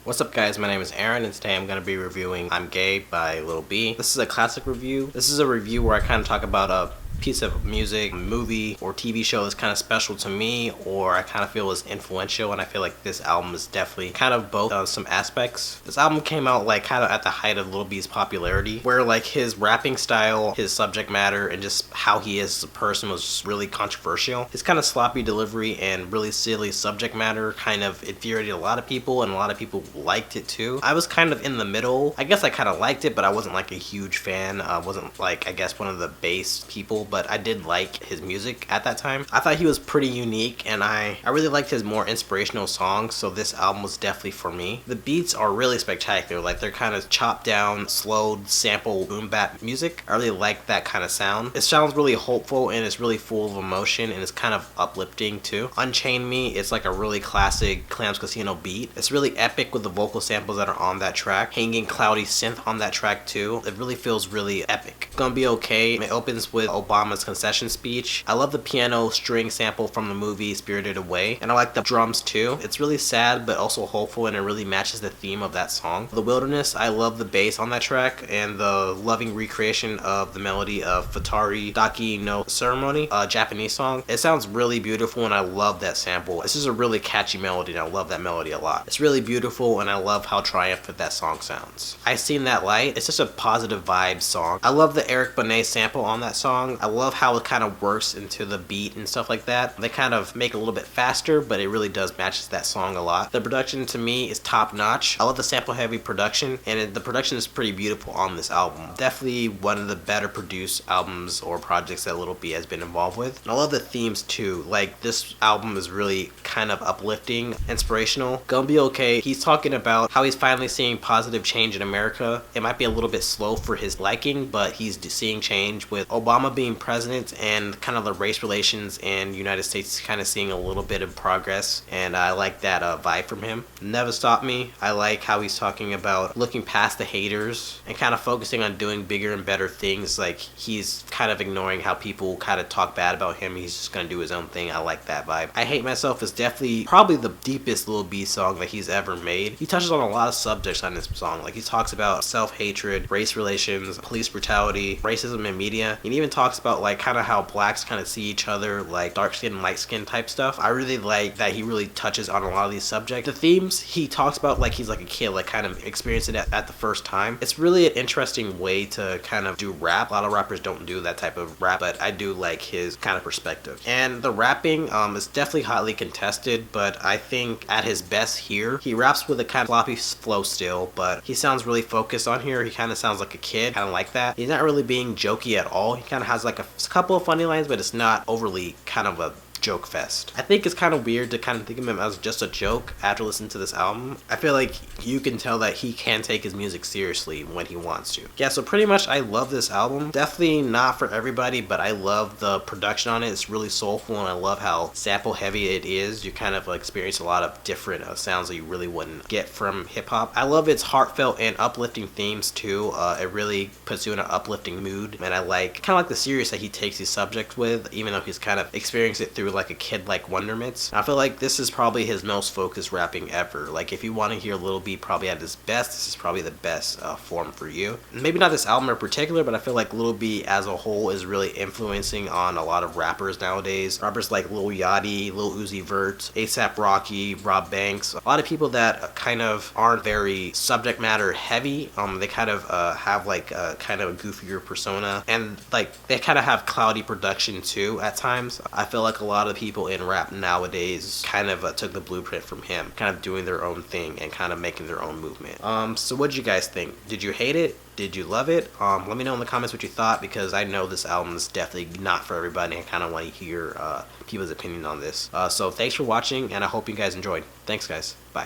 What's up guys, my name is Aaron and today I'm going to be reviewing I'm Gay by Lil B. This is a classic review. This is a review where I kind of talk about a piece of music, movie, or TV show that's kind of special to me or I kind of feel is influential, and I feel like this album is definitely kind of both some aspects. This album came out like kind of at the height of Lil B's popularity, where like his rapping style, his subject matter, and just how he is as a person was really controversial. His kind of sloppy delivery and really silly subject matter kind of infuriated a lot of people, and a lot of people liked it too. I was kind of in the middle. I guess I kind of liked it, but I wasn't like a huge fan. I wasn't like, I guess, one of the bass people, but I did like his music at that time. I thought he was pretty unique, and I really liked his more inspirational songs, so this album was definitely for me. The beats are really spectacular. Like, they're kind of chopped down, slowed, sample, boom bap music. I really like that kind of sound. It sounds really hopeful, and it's really full of emotion, and it's kind of uplifting too. Unchain Me, it's like a really classic Clams Casino beat. It's really epic with the vocal samples that are on that track. Hanging cloudy synth on that track too. It really feels really epic. Gonna Be Okay, it opens with Obama's concession speech. I love the piano string sample from the movie Spirited Away, and I like the drums too. It's really sad but also hopeful, and it really matches the theme of that song. The Wilderness, I love the bass on that track and the loving recreation of the melody of Futari Daki no Ceremony, a Japanese song. It sounds really beautiful and I love that sample. This is a really catchy melody and I love that melody a lot. It's really beautiful and I love how triumphant that song sounds. I Seen That Light, it's just a positive vibe song. I love the Eric Benet sample on that song. I love how it kind of works into the beat and stuff like that. They kind of make it a little bit faster, but it really does matches that song a lot. The production to me is top notch. I love the sample heavy production, and the production is pretty beautiful on this album. Definitely one of the better produced albums or projects that Lil B has been involved with. And I love the themes too. Like, this album is really kind of uplifting, inspirational. Gonna Be Okay, he's talking about how he's finally seeing positive change in America. It might be a little bit slow for his liking, but he's seeing change with Obama being president and kind of the race relations in the United States kind of seeing a little bit of progress, and I like that vibe from him. Never Stop Me, I like how he's talking about looking past the haters and kind of focusing on doing bigger and better things. Like, he's kind of ignoring how people kind of talk bad about him. He's just gonna do his own thing. I like that vibe. I Hate Myself is definitely probably the deepest Lil B song that he's ever made. He touches on a lot of subjects on this song. Like, he talks about self-hatred, race relations, police brutality, racism in media. He even talks about like kind of how blacks kind of see each other, like dark skin, light skin type stuff. I really like that he really touches on a lot of these subjects. The themes he talks about like he's like a kid, like kind of experiencing it at the first time. It's really an interesting way to kind of do rap. A lot of rappers don't do that type of rap, but I do like his kind of perspective. And the rapping is definitely hotly contested, but I think at his best here, he raps with a kind of sloppy flow still, but he sounds really focused on here. He kind of sounds like a kid, kind of like that. He's not really being jokey at all. He kind of has like a couple of funny lines, but it's not overly kind of a joke fest. I think it's kind of weird to kind of think of him as just a joke after listening to this album. I feel like you can tell that he can take his music seriously when he wants to. Yeah, so pretty much I love this album. Definitely not for everybody, but I love the production on it. It's really soulful, and I love how sample heavy it is. You kind of experience a lot of different sounds that you really wouldn't get from hip hop. I love its heartfelt and uplifting themes too. It really puts you in an uplifting mood, and I like kind of like the serious that he takes these subjects with, even though he's kind of experiencing it through like a kid like wonderments. I feel like this is probably his most focused rapping ever. Like, if you want to hear Lil B probably at his best, this is probably the best form for you. Maybe not this album in particular, but I feel like Lil B as a whole is really influencing on a lot of rappers nowadays. Rappers like Lil Yachty, Lil Uzi Vert, ASAP Rocky, Rob Banks. A lot of people that kind of aren't very subject matter heavy. They kind of have like a kind of a goofier persona, and like they kind of have cloudy production too at times. I feel like a lot of people in rap nowadays kind of took the blueprint from him, kind of doing their own thing and kind of making their own movement. So what did you guys think? Did you hate it? Did you love it? Let me know in the comments what you thought, because I know this album is definitely not for everybody. I kind of want to hear people's opinion on this. So thanks for watching, and I hope you guys enjoyed. Thanks guys. Bye.